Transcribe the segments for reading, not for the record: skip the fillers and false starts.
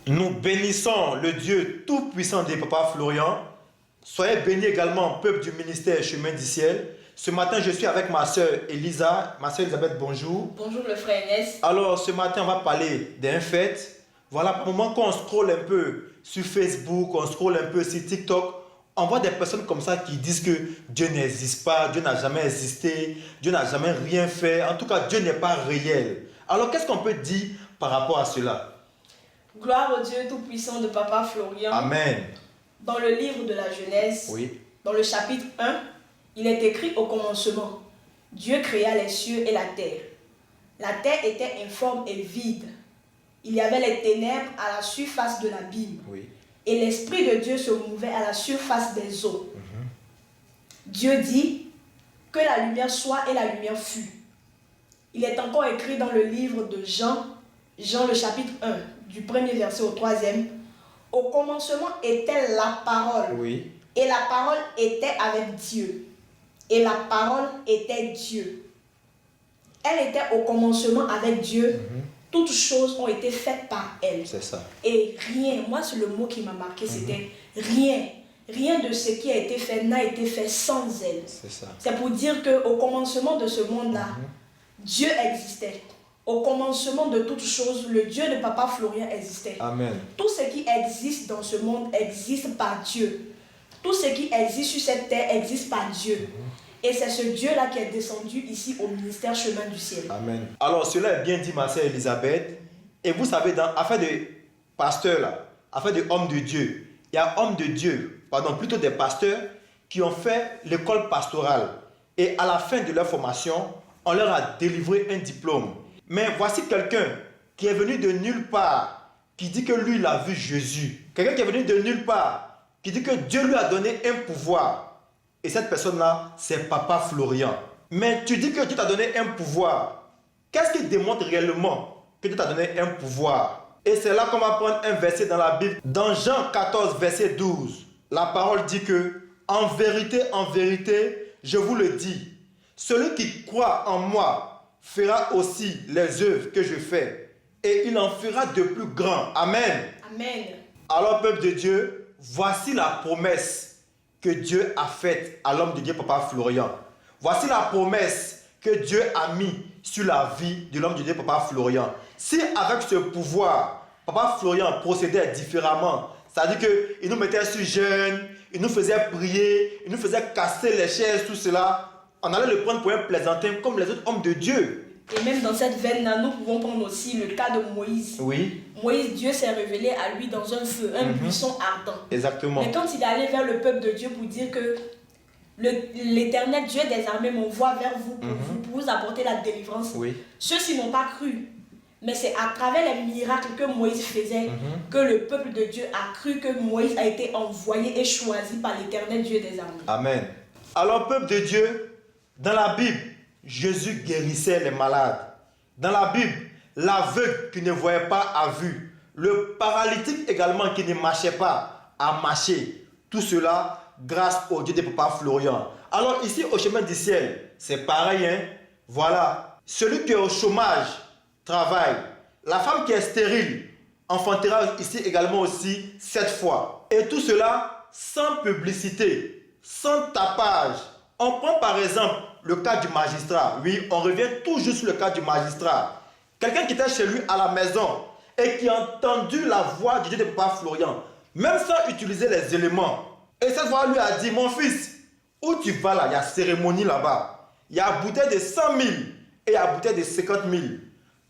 Nous bénissons le Dieu tout-puissant des papas Florian. Soyez bénis également, peuple du ministère Chemin du Ciel. Ce matin, je suis avec ma soeur Elisa. Ma soeur Elisabeth, bonjour. Bonjour le frère Ernest. Alors, ce matin, on va parler d'un fait. Voilà, par le moment qu'on scrolle un peu sur Facebook, on scrolle un peu sur TikTok, on voit des personnes comme ça qui disent que Dieu n'existe pas, Dieu n'a jamais existé, Dieu n'a jamais rien fait. En tout cas, Dieu n'est pas réel. Alors, qu'est-ce qu'on peut dire par rapport à cela? Gloire au Dieu tout-puissant de Papa Florian. Amen. Dans le livre de la Genèse, Oui. dans le chapitre 1, il est écrit au commencement, Dieu créa les cieux et la terre. La terre était informe et vide. Il y avait les ténèbres à la surface de l'abîme. Oui. Et l'Esprit de Dieu se mouvait à la surface des eaux. Dieu dit que la lumière soit et la lumière fut. Il est encore écrit dans le livre de Jean, Jean le chapitre 1, du premier verset au troisième. Au commencement était la parole. Oui. Et la parole était avec Dieu. Et la parole était Dieu. Elle était au commencement avec Dieu. Toutes choses ont été faites par elle. C'est ça. Et rien, moi c'est le mot qui m'a marqué, c'était rien. Rien de ce qui a été fait n'a été fait sans elle. C'est ça. C'est pour dire qu'au commencement de ce monde-là, Dieu existait. Au commencement de toutes choses, le Dieu de Papa Florian existait. Amen. Tout ce qui existe dans ce monde existe par Dieu. Tout ce qui existe sur cette terre existe par Dieu. Et c'est ce Dieu-là qui est descendu ici au ministère Chemin du Ciel. Amen. Alors, cela est bien dit, ma sœur Elisabeth. Et vous savez, dans affaire de pasteur, là, affaire de homme de Dieu, il y a hommes de Dieu, pardon, plutôt des pasteurs, qui ont fait l'école pastorale. Et à la fin de leur formation, on leur a délivré un diplôme. Mais voici quelqu'un qui est venu de nulle part, qui dit que lui, il a vu Jésus. Quelqu'un qui est venu de nulle part, qui dit que Dieu lui a donné un pouvoir. Et cette personne-là, c'est Papa Florian. Mais tu dis que Dieu t'a donné un pouvoir. Qu'est-ce qui démontre réellement que Dieu t'a donné un pouvoir? Et c'est là qu'on va prendre un verset dans la Bible. Dans Jean 14, verset 12, la parole dit que, en vérité, je vous le dis, celui qui croit en moi fera aussi les œuvres que je fais. Et il en fera de plus grands. Amen. Amen. Alors, peuple de Dieu, voici la promesse que Dieu a faite à l'homme de Dieu, Papa Florian. Voici la promesse que Dieu a mis sur la vie de l'homme de Dieu, Papa Florian. Si avec ce pouvoir, Papa Florian procédait différemment, c'est-à-dire qu'il nous mettait sur jeûne, il nous faisait prier, il nous faisait casser les chaises, tout cela, on allait le prendre pour un plaisantin comme les autres hommes de Dieu. Et même dans cette veine-là, nous pouvons prendre aussi le cas de Moïse. Oui. Moïse, Dieu s'est révélé à lui dans un feu, un buisson ardent. Exactement. Mais quand il est allé vers le peuple de Dieu pour dire que l'Éternel Dieu des armées m'envoie vers vous pour vous apporter la délivrance, Oui. ceux-ci n'ont pas cru. Mais c'est à travers les miracles que Moïse faisait que le peuple de Dieu a cru que Moïse a été envoyé et choisi par l'Éternel Dieu des armées. Amen. Alors, peuple de Dieu, dans la Bible, Jésus guérissait les malades. Dans la Bible, l'aveugle qui ne voyait pas a vu. Le paralytique également qui ne marchait pas a marché. Tout cela grâce au Dieu de Papa Florian. Alors ici au Chemin du Ciel, c'est pareil. Hein? Voilà. Celui qui est au chômage travaille. La femme qui est stérile enfantera ici également aussi 7 fois. Et tout cela sans publicité, sans tapage. On prend par exemple le cas du magistrat. Oui, on revient toujours sur le cas du magistrat. Quelqu'un qui était chez lui à la maison et qui a entendu la voix du Dieu de Papa Florian, même sans utiliser les éléments. Et cette voix lui a dit, mon fils, où tu vas là? Il y a cérémonie là-bas. Il y a bouteille de 100 000 et il y a bouteille de 50 000.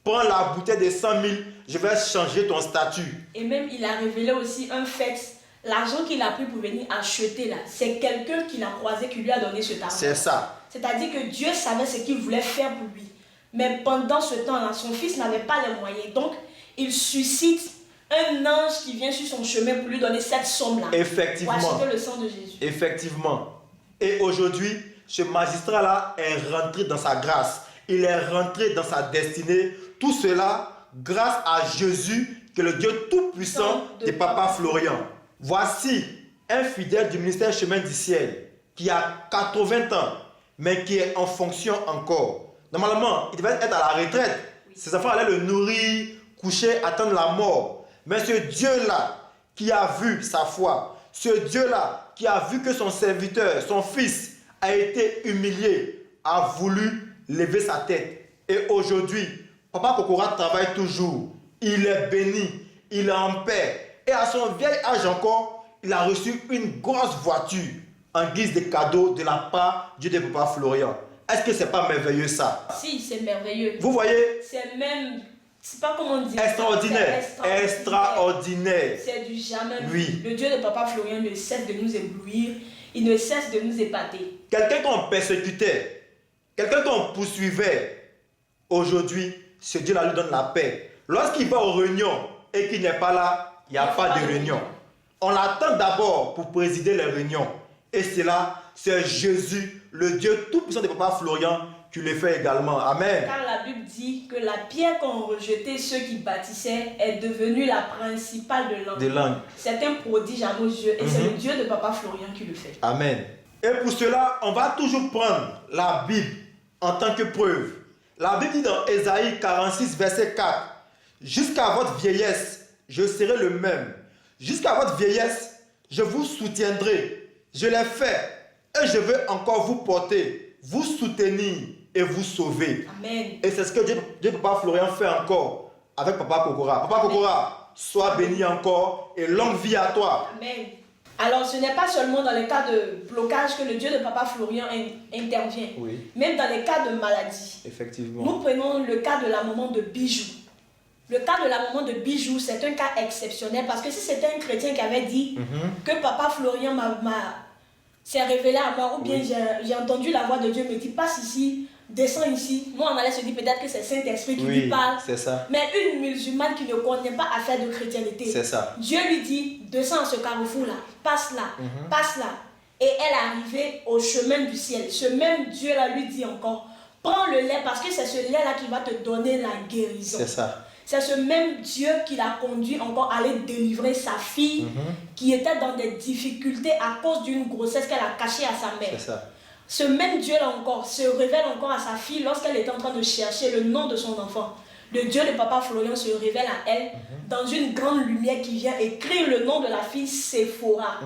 Prends la bouteille de 100 000, je vais changer ton statut. Et même il a révélé aussi un fait. L'argent qu'il a pris pour venir acheter là, c'est quelqu'un qu'il a croisé qui lui a donné cet argent. C'est ça. C'est-à-dire que Dieu savait ce qu'il voulait faire pour lui. Mais pendant ce temps-là, son fils n'avait pas les moyens. Donc, il suscite un ange qui vient sur son chemin pour lui donner cette somme-là. Effectivement. Pour acheter le sang de Jésus. Effectivement. Et aujourd'hui, ce magistrat-là est rentré dans sa grâce. Il est rentré dans sa destinée. Tout cela grâce à Jésus, que le Dieu tout-puissant de Papa Florian. Voici un fidèle du ministère Chemin du Ciel qui a 80 ans, mais qui est en fonction encore. Normalement, il devait être à la retraite. Ses enfants allaient le nourrir, coucher, attendre la mort. Mais ce Dieu-là qui a vu sa foi, ce Dieu-là qui a vu que son serviteur, son fils, a été humilié, a voulu lever sa tête. Et aujourd'hui, Papa Kokora travaille toujours. Il est béni, il est en paix. Et à son vieil âge encore, il a reçu une grosse voiture en guise de cadeau de la part du Dieu de Papa Florian. Est-ce que c'est pas merveilleux ça? Si, c'est merveilleux. Vous voyez? C'est même, c'est pas comment dire. Extraordinaire. Extraordinaire. C'est du jamais. Oui. Le Dieu de Papa Florian ne cesse de nous éblouir. Il ne cesse de nous épater. Quelqu'un qu'on persécutait, quelqu'un qu'on poursuivait, aujourd'hui, ce Dieu-là lui donne la paix. Lorsqu'il va aux réunions et qu'il n'est pas là, il n'y a pas de réunion. On l'attend d'abord pour présider les réunions. Et c'est là, c'est Jésus, le Dieu tout-puissant de Papa Florian, qui le fait également. Amen. Car la Bible dit que la pierre qu'ont rejetée ceux qui bâtissaient est devenue la principale de l'angle. C'est un prodige à nos yeux et c'est le Dieu de Papa Florian qui le fait. Amen. Et pour cela, on va toujours prendre la Bible en tant que preuve. La Bible dit dans Ésaïe 46, verset 4, « Jusqu'à votre vieillesse, je serai le même. Jusqu'à votre vieillesse, je vous soutiendrai. Je l'ai fait et je veux encore vous porter, vous soutenir et vous sauver. » Amen. Et c'est ce que Dieu Papa Florian fait encore avec Papa Kokora. Papa Kokora, sois béni encore et longue vie à toi. Amen. Alors, ce n'est pas seulement dans les cas de blocage que le Dieu de Papa Florian intervient. Oui. Même dans les cas de maladie. Effectivement. Nous prenons le cas de la maman de Bijou. Le cas de la maman de Bijou, c'est un cas exceptionnel parce que si c'était un chrétien qui avait dit que Papa Florian s'est révélé à moi, ou bien j'ai entendu la voix de Dieu me dire passe ici, descends ici, nous on allait se dire peut-être que c'est Saint-Esprit qui lui parle. C'est ça. Mais une musulmane qui ne connaît pas à faire de chrétienté, c'est ça. Dieu lui dit descends à ce carrefour-là, passe là, passe là. Et elle est arrivée au chemin du ciel. Ce même Dieu-là lui dit encore prends le lait parce que c'est ce lait-là qui va te donner la guérison. C'est ça. C'est ce même Dieu qui l'a conduit encore à aller délivrer sa fille qui était dans des difficultés à cause d'une grossesse qu'elle a cachée à sa mère. C'est ça. Ce même Dieu-là encore se révèle encore à sa fille lorsqu'elle était en train de chercher le nom de son enfant. Le Dieu de Papa Florian se révèle à elle dans une grande lumière qui vient écrire le nom de la fille Sephora.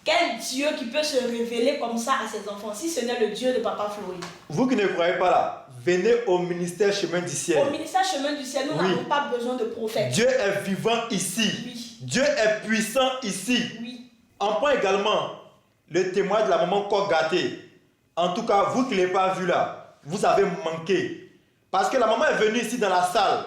Quel Dieu qui peut se révéler comme ça à ses enfants si ce n'est le Dieu de Papa Florian? Vous qui ne croyez pas là, venez au ministère Chemin du Ciel. Au ministère Chemin du Ciel, nous n'avons pas besoin de prophètes. Dieu est vivant ici. Oui. Dieu est puissant ici. Oui. On prend également le témoin de la maman Kogaté. En tout cas, vous qui ne l'avez pas vu là, vous avez manqué. Parce que la maman est venue ici dans la salle.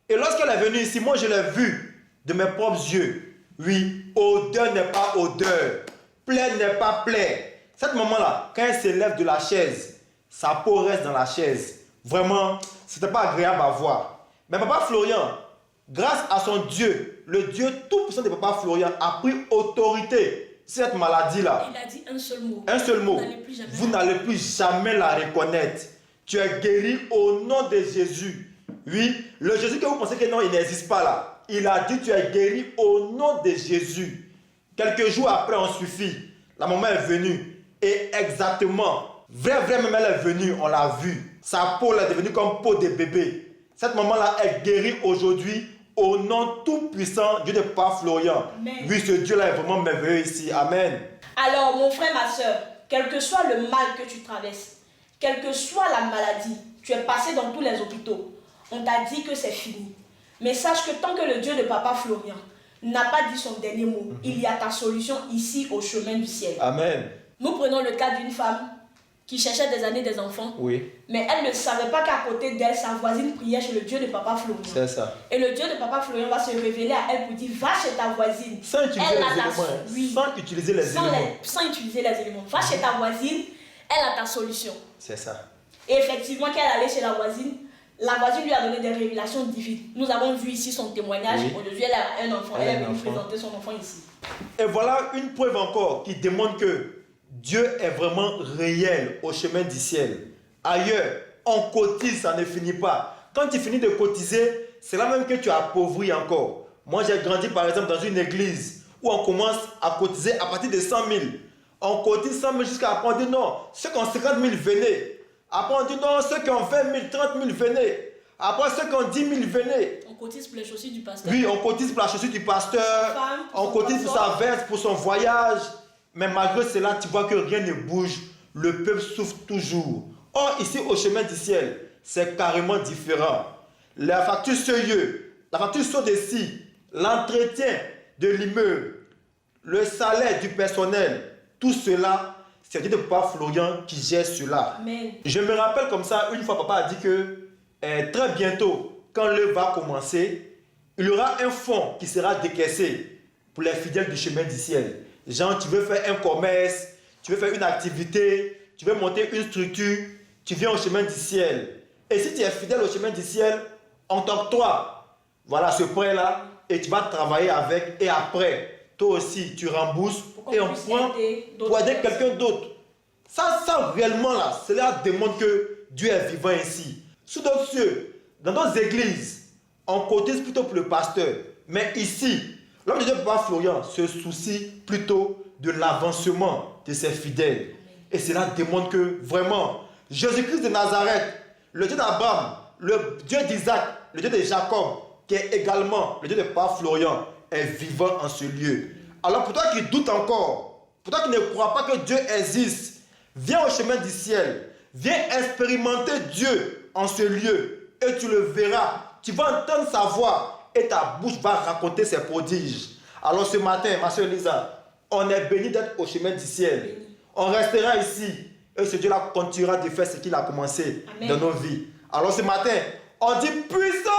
Et lorsqu'elle est venue ici, moi je l'ai vue de mes propres yeux. Oui, odeur n'est pas odeur. Plaie n'est pas plaie. Cette maman-là, quand elle se lève de la chaise, sa peau reste dans la chaise. Vraiment, ce n'était pas agréable à voir. Mais Papa Florian, grâce à son Dieu, le Dieu tout-puissant de Papa Florian, a pris autorité sur cette maladie-là. Il a dit un seul mot. Un seul mot. Vous n'allez plus jamais la reconnaître. Tu es guéri au nom de Jésus. Oui, le Jésus que vous pensez que non, il n'existe pas là. Il a dit tu es guéri au nom de Jésus. Quelques jours après, on suffit. La maman est venue. Et exactement, vrai, même elle est venue, on l'a vu. Sa peau est devenue comme peau de bébé. Cette maman-là est guérie aujourd'hui au nom tout-puissant Dieu de Papa Florian. Amen. Oui, ce Dieu-là est vraiment merveilleux ici. Amen. Alors, mon frère, ma soeur, quel que soit le mal que tu traverses, quelle que soit la maladie, tu es passé dans tous les hôpitaux. On t'a dit que c'est fini. Mais sache que tant que le Dieu de Papa Florian n'a pas dit son dernier mot, il y a ta solution ici au chemin du ciel. Amen. Nous prenons le cas d'une femme qui cherchait des années des enfants. Oui. Mais elle ne savait pas qu'à côté d'elle, sa voisine priait chez le Dieu de Papa Florian. C'est ça. Et le Dieu de Papa Florian va se révéler à elle pour dire va chez ta voisine. Sans utiliser les éléments. Oui. Sans utiliser les éléments. Sans utiliser les éléments. Va chez ta voisine, elle a ta solution. C'est ça. Et effectivement, quand elle allait chez la voisine lui a donné des révélations divines. Nous avons vu ici son témoignage. Oui. Aujourd'hui, elle a un enfant. Elle est venue présenter son enfant ici. Et voilà une preuve encore qui démontre que Dieu est vraiment réel au chemin du ciel. Ailleurs, on cotise, ça ne finit pas. Quand tu finis de cotiser, c'est là même que tu appauvris encore. Moi, j'ai grandi par exemple dans une église où on commence à cotiser à partir de 100 000. On cotise 100 000 jusqu'à après on dit non, ceux qui ont 50 000 venez. Après on dit non, ceux qui ont 20 000, 30 000 venez. Après ceux qui ont 10 000 venez. On cotise pour les chaussures du pasteur. Oui, on cotise pour la chaussure du pasteur, Femme, pour on son cotise pour sa passeport. veste, pour son voyage. Mais malgré cela, tu vois que rien ne bouge. Le peuple souffre toujours. Or, ici, au chemin du ciel, c'est carrément différent. La facture sérieux, la facture saut d'ici, l'entretien de l'immeuble, le salaire du personnel, tout cela, c'est Dieu de Papa Florian qui gère cela. Amen. Je me rappelle comme ça, une fois papa a dit que très bientôt, quand l'œuvre va commencer, il y aura un fonds qui sera décaissé pour les fidèles du chemin du ciel. Genre, tu veux faire un commerce, tu veux faire une activité, tu veux monter une structure, tu viens au chemin du ciel. Et si tu es fidèle au chemin du ciel, on t'octroie, voilà ce prêt-là, et tu vas travailler avec, et après, toi aussi, tu rembourses, et on prend pour aider quelqu'un d'autre. Ça réellement là, cela démontre que Dieu est vivant ici. Sous d'autres cieux, dans nos églises, on cotise plutôt pour le pasteur. Mais ici, l'homme de Dieu, Papa Florian, se soucie plutôt de l'avancement de ses fidèles. Et cela démontre que vraiment, Jésus-Christ de Nazareth, le Dieu d'Abraham, le Dieu d'Isaac, le Dieu de Jacob, qui est également le Dieu de Papa Florian, est vivant en ce lieu. Alors pour toi qui doutes encore, pour toi qui ne crois pas que Dieu existe, viens au chemin du ciel, viens expérimenter Dieu en ce lieu et tu le verras. Tu vas entendre sa voix et ta bouche va raconter ses prodiges. Alors ce matin, ma soeur Lisa, on est béni d'être au chemin du ciel. On restera ici et ce Dieu-là continuera de faire ce qu'il a commencé. Amen. Dans nos vies. Alors ce matin, on dit puissant.